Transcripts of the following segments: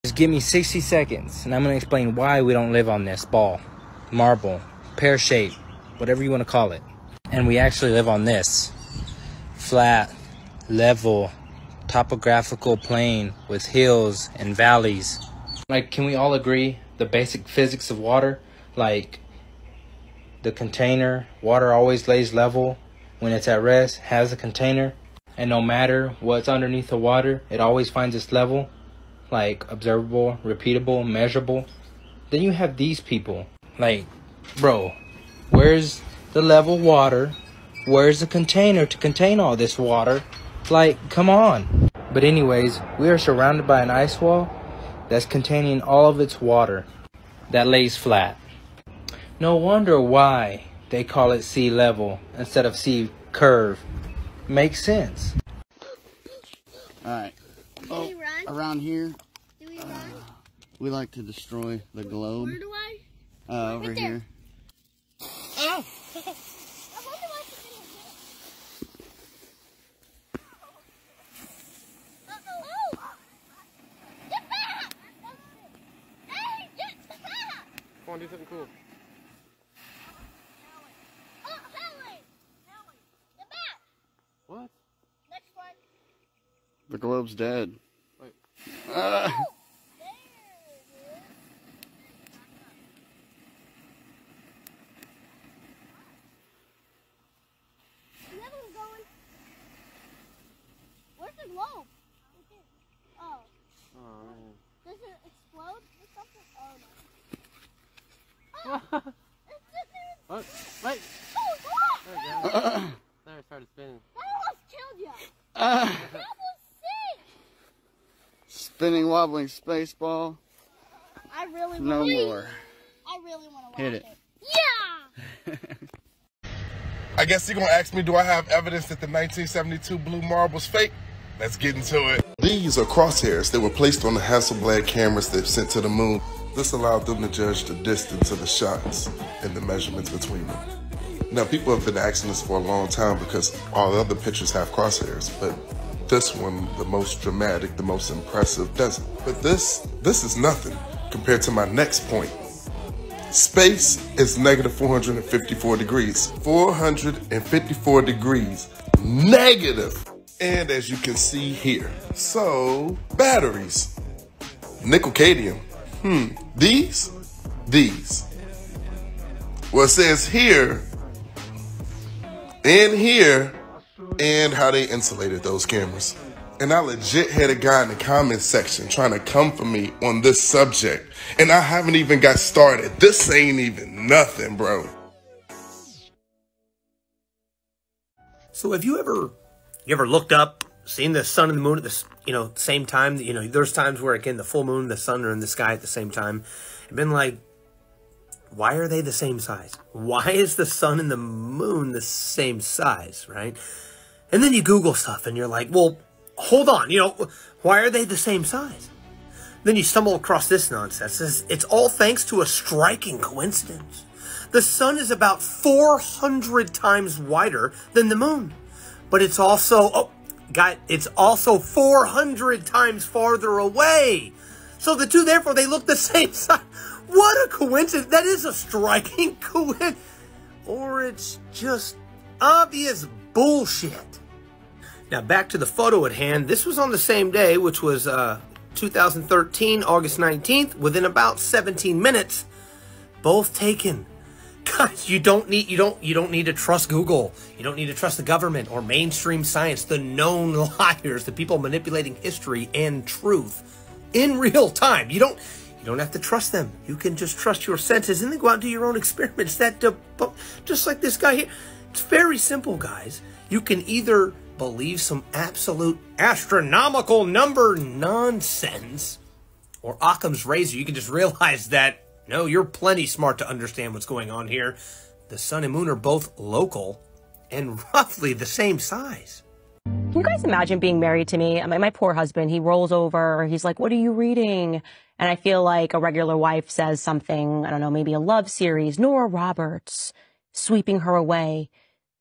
Just give me 60 seconds, and I'm going to explain why we don't live on this ball, marble, pear-shaped, whatever you want to call it. And we actually live on this flat, level, topographical plane with hills and valleys. Like, can we all agree the basic physics of water? Like, the container, water always lays level when it's at rest, has a container, and no matter what's underneath the water, it always finds its level. Like, observable, repeatable, measurable. Then you have these people. Like, bro, where's the level water? Where's the container to contain all this water? Like, come on. But anyways, we are surrounded by an ice wall that's containing all of its water that lays flat. No wonder why they call it sea level instead of sea curve. Makes sense. Alright. Oh, around here, we like to destroy the globe. Where do I? Over right here. Oh! Come on, do something cool. Oh, Hallie! Get back! What? Next one. The globe's dead. Wait. There it is. Another one's going. Where's the globe? Oh. Oh, man. Does it explode or something? Oh, no. What? What? Wait! Oh, what? There it started spinning. That almost killed you. That was sick. Spinning, wobbling space ball. I really want No to. more. I really want to watch Hit it. Yeah. I guess you're gonna ask me, do I have evidence that the 1972 blue marble's fake? Let's get into it. These are crosshairs that were placed on the Hasselblad cameras that sent to the moon. This allowed them to judge the distance of the shots and the measurements between them. Now, people have been asking this for a long time because all the other pictures have crosshairs, but this one, the most dramatic, the most impressive, doesn't. But this is nothing compared to my next point. Space is negative 454 degrees. 454 degrees negative. And as you can see here, so batteries, nickel cadmium. These. Well, it says here, and how they insulated those cameras. And I legit had a guy in the comments section trying to come for me on this subject. And I haven't even got started. This ain't even nothing, bro. So have you ever looked up, seen the sun and the moon at the same time? There's times where, again, the full moon and the sun are in the sky at the same time. And been like, why are they the same size? Why is the sun and the moon the same size, right? And then you Google stuff and you're like, well, hold on, why are they the same size? Then you stumble across this nonsense. It's all thanks to a striking coincidence. The sun is about 400 times wider than the moon. But it's also, it's also 400 times farther away. So the two, therefore, they look the same size. What a coincidence. That is a striking coincidence. Or it's just obvious bullshit. Now, back to the photo at hand. This was on the same day, which was 2013, August 19th, within about 17 minutes. Both taken. Guys, you don't need to trust Google. You don't need to trust the government or mainstream science, the known liars, the people manipulating history and truth in real time. You don't have to trust them. You can just trust your senses and then go out and do your own experiments that just like this guy here. It's very simple, guys. You can either believe some absolute astronomical number nonsense, or Occam's razor. You can just realize that no, you're plenty smart to understand what's going on here. The sun and moon are both local and roughly the same size. Can you guys imagine being married to me? My poor husband, he rolls over. He's like, what are you reading? And I feel like a regular wife says something, I don't know, maybe a love series, Nora Roberts, sweeping her away.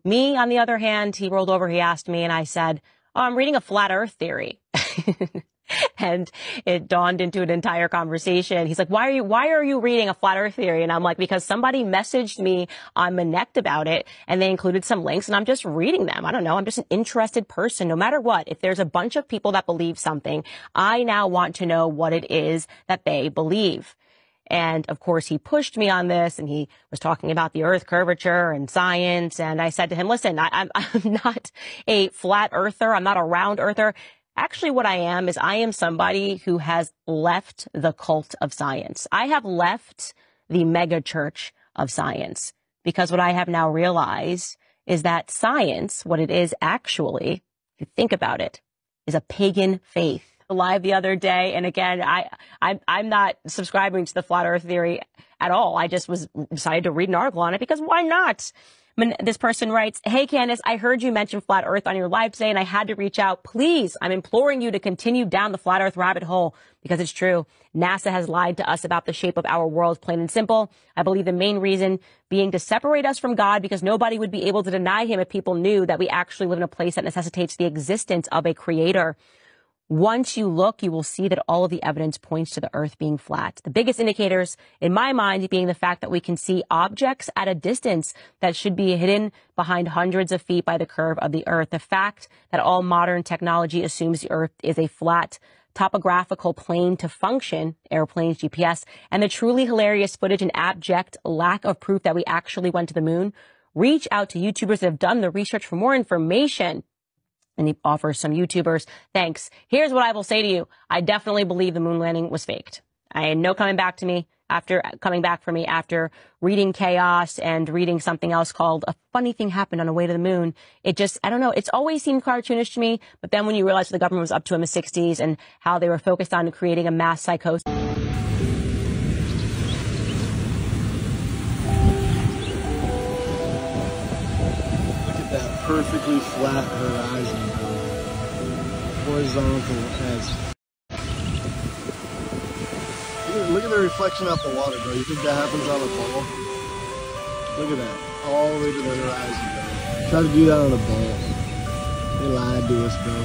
Me, on the other hand, he rolled over, he asked me, and I said, oh, I'm reading a flat earth theory. And it dawned into an entire conversation. He's like, why are you reading a flat earth theory? And I'm like, because somebody messaged me on Connect about it and they included some links and I'm just reading them. I don't know. I'm just an interested person. No matter what, if there's a bunch of people that believe something, I now want to know what it is that they believe. And of course, he pushed me on this and he was talking about the earth curvature and science. And I said to him, listen, I'm not a flat earther. I'm not a round earther. Actually, what I am somebody who has left the cult of science. I have left the mega church of science because what I have now realized is that science, what it is actually, if you think about it, is a pagan faith. Live the other day, and again, I'm not subscribing to the flat earth theory at all. I just decided to read an article on it because why not? This person writes, hey, Candace, I heard you mention flat earth on your live today and I had to reach out. Please, I'm imploring you to continue down the flat earth rabbit hole because it's true. NASA has lied to us about the shape of our world, plain and simple. I believe the main reason being to separate us from God because nobody would be able to deny him if people knew that we actually live in a place that necessitates the existence of a creator. Once you look, you will see that all of the evidence points to the earth being flat. The biggest indicators, in my mind, being the fact that we can see objects at a distance that should be hidden behind hundreds of feet by the curve of the earth. The fact that all modern technology assumes the earth is a flat topographical plane to function, airplanes, GPS, and the truly hilarious footage and abject lack of proof that we actually went to the moon. Reach out to YouTubers that have done the research for more information. And he offers some YouTubers. Thanks. Here's what I will say to you. I definitely believe the moon landing was faked. I had no coming back for me after reading Chaos and reading something else called A Funny Thing Happened on the Way to the Moon. It just, I don't know. It's always seemed cartoonish to me. But then when you realize what the government was up to in the 60s and how they were focused on creating a mass psychosis. Perfectly flat horizon, horizontal as. Look at the reflection off the water, bro. You think that happens on a ball? Look at that, all the way to the horizon, bro. Try to do that on a ball. They lied to us, bro.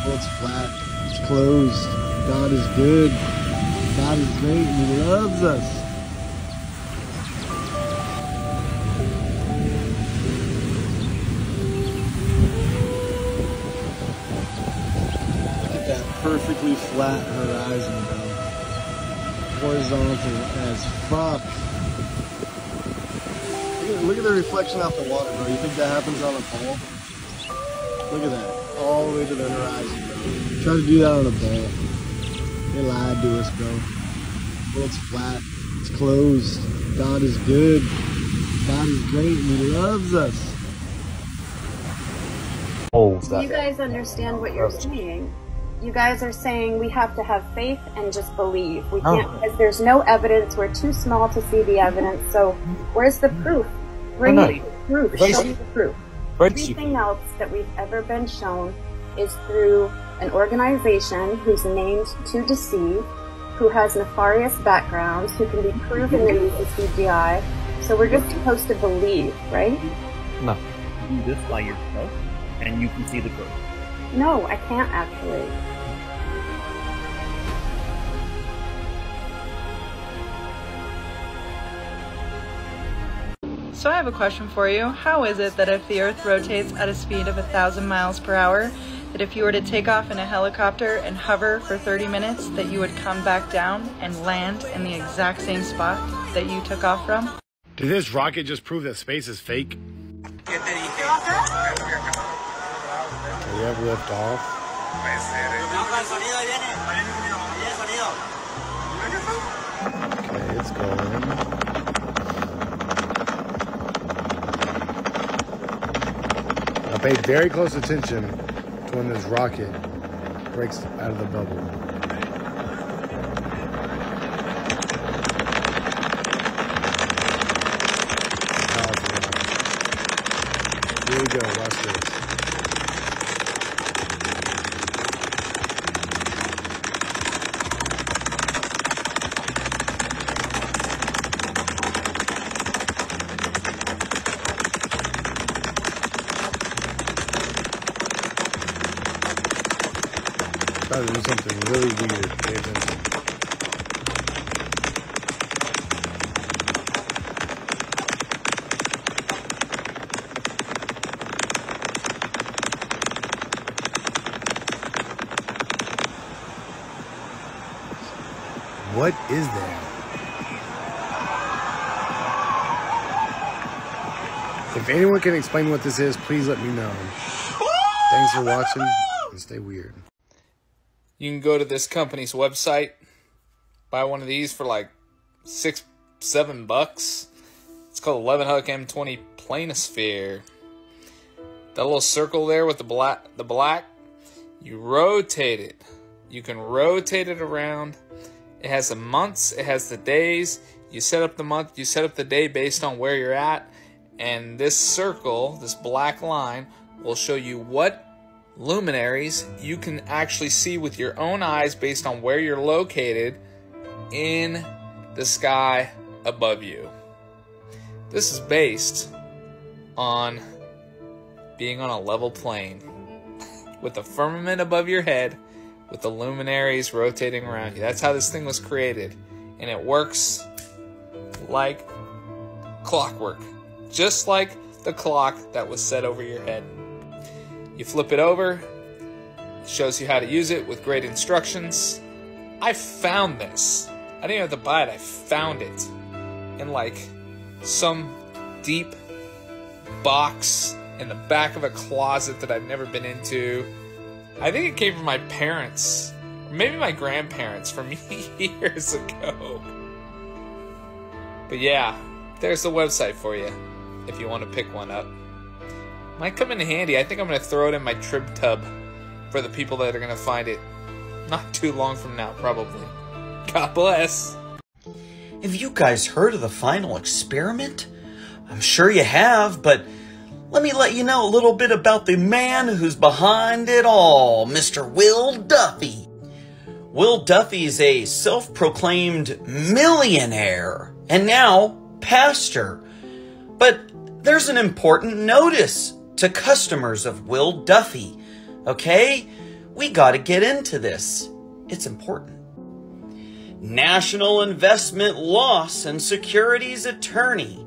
Well, it's flat. It's closed. God is good. God is great. And he loves us. Perfectly flat horizon, bro. Horizontal as fuck. Look at the reflection off the water, bro. You think that happens on a ball? Look at that. All the way to the horizon, bro. Try to do that on a ball. They lied to us, bro. Well, it's flat. It's closed. God is good. God is great and he loves us. Do you guys understand what you're saying? You guys are saying we have to have faith and just believe. We can't, because there's no evidence. We're too small to see the evidence. So where's the proof? Bring me the proof. Show me the proof. Everything else that we've ever been shown is through an organization who's named to deceive, who has nefarious backgrounds, who can be proven to use the CGI. So we're just supposed to believe, right? No. Do this by yourself, and you can see the proof. No, I can't actually. So I have a question for you. How is it that if the Earth rotates at a speed of 1,000 miles per hour, that if you were to take off in a helicopter and hover for 30 minutes, that you would come back down and land in the exact same spot that you took off from? Did this rocket just prove that space is fake? Can we have lift off? Okay, it's going. I paid very close attention to when this rocket breaks out of the bubble. Here we go, watch this. about to do something really weird. Pay attention. What is that? If anyone can explain what this is, please let me know. Thanks for watching, and stay weird. You can go to this company's website, buy one of these for like $6-7. It's called 11 Hook M20 Planosphere. That little circle there with the black, you rotate it. You can rotate it around. It has the months, it has the days. You set up the month, you set up the day based on where you're at. And this circle, this black line, will show you what luminaries you can actually see with your own eyes based on where you're located in the sky above you. This is based on being on a level plane with the firmament above your head, with the luminaries rotating around you. That's how this thing was created. And it works like clockwork. Just like the clock that was set over your head. You flip it over. It shows you how to use it with great instructions. I found this. I didn't even have to buy it. I found it in like some deep box in the back of a closet that I've never been into. I think it came from my parents, or maybe my grandparents from years ago. But yeah, there's the website for you if you want to pick one up. Might come in handy. I think I'm going to throw it in my trib tub for the people that are going to find it not too long from now, probably. God bless. Have you guys heard of the final experiment? I'm sure you have, but let me let you know a little bit about the man who's behind it all, Mr. Will Duffy. Will Duffy is a self-proclaimed millionaire and now pastor. But there's an important notice to customers of Will Duffy, okay? We gotta get into this. It's important. National Investment Loss and Securities Attorney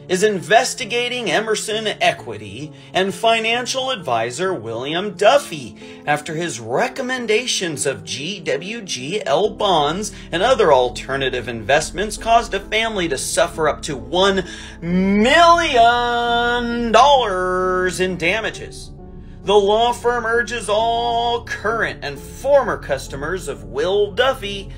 is investigating Emerson Equity and financial advisor William Duffy after his recommendations of GWGL bonds and other alternative investments caused a family to suffer up to $1 million in damages. The law firm urges all current and former customers of Will Duffy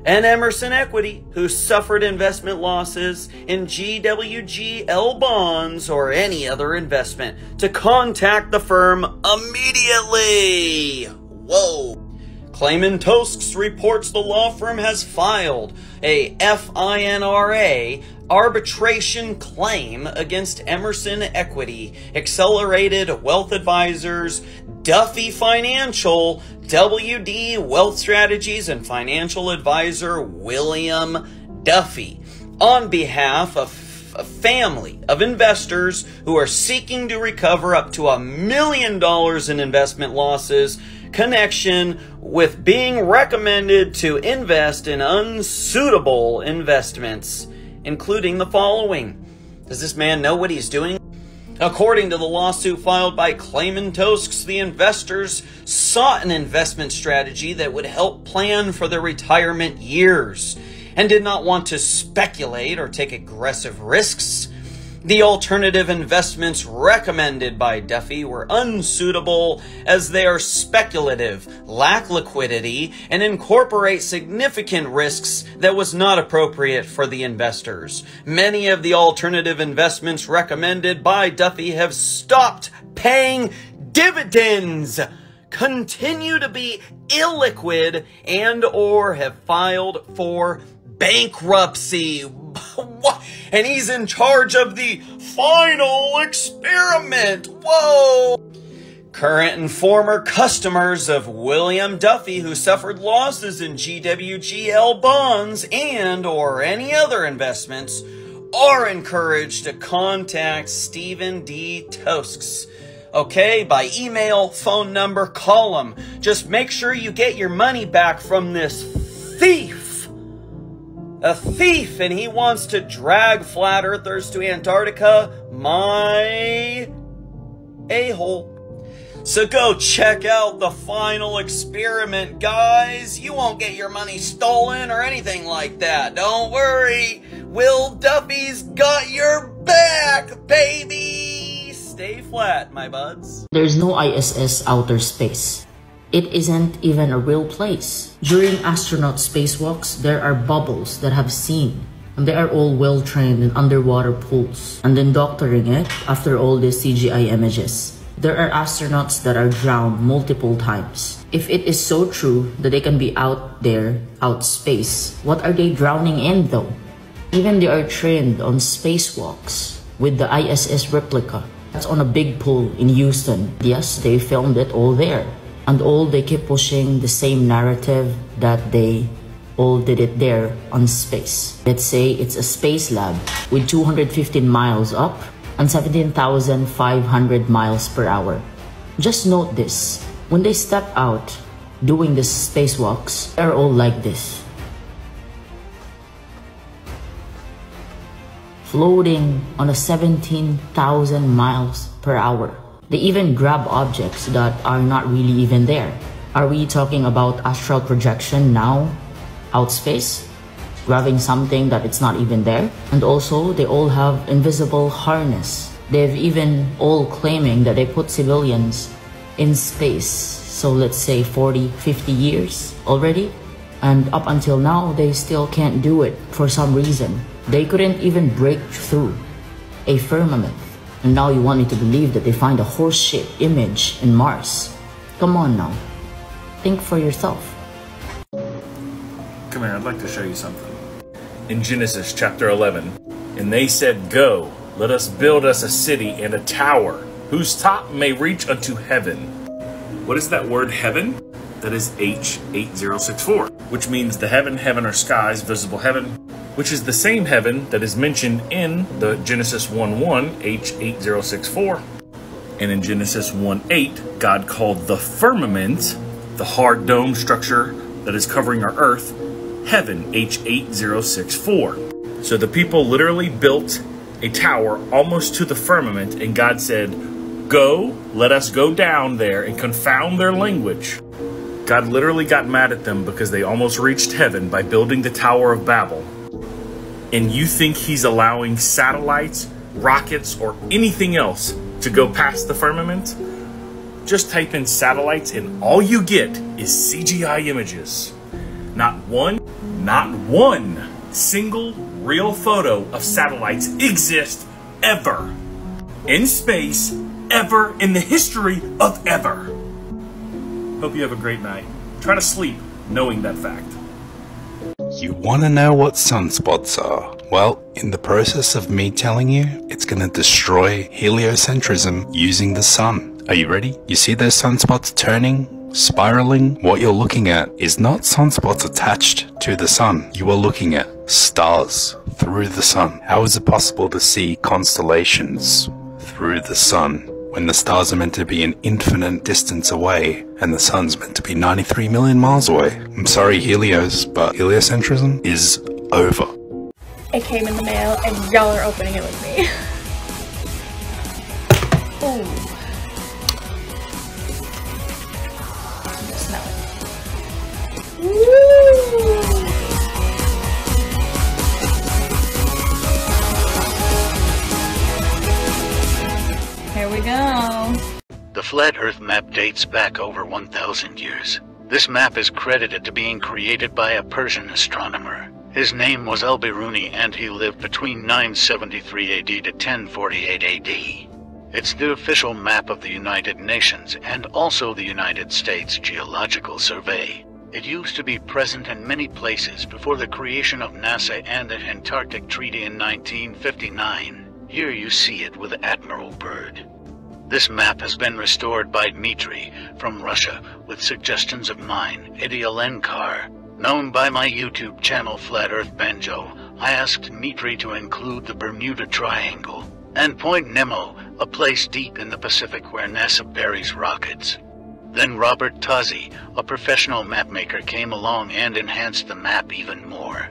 and Emerson Equity who suffered investment losses in GWGL bonds or any other investment to contact the firm immediately. Whoa. Clayman Tosks reports the law firm has filed a FINRA arbitration claim against Emerson Equity, Accelerated Wealth Advisors, Duffy Financial, WD Wealth Strategies, and financial advisor William Duffy on behalf of a family of investors who are seeking to recover up to $1 million in investment losses connection with being recommended to invest in unsuitable investments, including the following. Does this man know what he's doing? According to the lawsuit filed by Clayman Tosks, the investors sought an investment strategy that would help plan for their retirement years and did not want to speculate or take aggressive risks. The alternative investments recommended by Duffy were unsuitable as they are speculative, lack liquidity, and incorporate significant risks that was not appropriate for the investors. Many of the alternative investments recommended by Duffy have stopped paying dividends, continue to be illiquid, and or have filed for bankruptcy. And he's in charge of the final experiment. Whoa! Current and former customers of William Duffy who suffered losses in GWGL bonds and or any other investments are encouraged to contact Stephen D. Tosks Okay, by email, phone number, call them. Just make sure you get your money back from this thief. A thief, and he wants to drag flat earthers to Antarctica. My a-hole. So go check out the final experiment, guys. You won't get your money stolen or anything like that. Don't worry. Will Duffy's got your back, baby. Stay flat, my buds. There's no ISS outer space. It isn't even a real place. During astronaut spacewalks, there are bubbles that have seen, and they are all well trained in underwater pools, and then doctoring it after all these CGI images. There are astronauts that are drowned multiple times. If it is so true that they can be out there, out space, what are they drowning in though? Even they are trained on spacewalks with the ISS replica. That's on a big pool in Houston. Yes, they filmed it all there. And all they keep pushing the same narrative that they all did it there on space. Let's say it's a space lab with 215 miles up and 17,500 miles per hour. Just note this, when they step out doing these spacewalks, they're all like this. Floating on a 17,000 miles per hour. They even grab objects that are not really even there. Are we talking about astral projection now? Out space? Grabbing something that it's not even there? And also, they all have invisible harness. They've even all claiming that they put civilians in space. So let's say 40, 50 years already. And up until now, they still can't do it for some reason. They couldn't even break through a firmament. And now you want me to believe that they find a horseshit image in Mars. Come on now. Think for yourself. Come here, I'd like to show you something. In Genesis chapter 11, and they said, "Go, let us build us a city and a tower, whose top may reach unto heaven." What is that word heaven? That is H8064, which means the heaven or skies, visible heaven, which is the same heaven that is mentioned in the Genesis 1:1, H8064. And in Genesis 1:8, God called the firmament, the hard dome structure that is covering our earth, heaven, H8064. So the people literally built a tower almost to the firmament, and God said, "Go, let us go down there and confound their language." God literally got mad at them because they almost reached heaven by building the Tower of Babel. And you think he's allowing satellites, rockets, or anything else to go past the firmament? Just type in satellites and all you get is CGI images. Not one single real photo of satellites exists ever in space, ever in the history of ever. Hope you have a great night. Try to sleep knowing that fact. You want to know what sunspots are? Well, in the process of me telling you, it's going to destroy heliocentrism using the sun. Are you ready? You see those sunspots turning, spiraling? What you're looking at is not sunspots attached to the sun. You are looking at stars through the sun. How is it possible to see constellations through the sun when the stars are meant to be an infinite distance away and the sun's meant to be 93 million miles away? I'm sorry, Helios, but heliocentrism is over. It came in the mail and y'all are opening it with me. Ooh. Smell it. Woo! Here we go. The Flat Earth map dates back over 1,000 years. This map is credited to being created by a Persian astronomer. His name was Al-Biruni and he lived between 973 AD to 1048 AD. It's the official map of the United Nations and also the United States Geological Survey. It used to be present in many places before the creation of NASA and the Antarctic Treaty in 1959. Here you see it with Admiral Byrd. This map has been restored by Dmitry from Russia with suggestions of mine, Eddie Alenkar. Known by my YouTube channel Flat Earth Banjo, I asked Dmitry to include the Bermuda Triangle and Point Nemo a place deep in the Pacific where NASA buries rockets. Then Robert Tozzi, a professional mapmaker, came along and enhanced the map even more.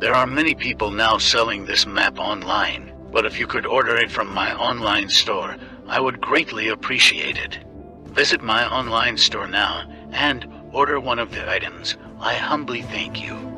There are many people now selling this map online, but if you could order it from my online store, I would greatly appreciate it. Visit my online store now and order one of the items. I humbly thank you.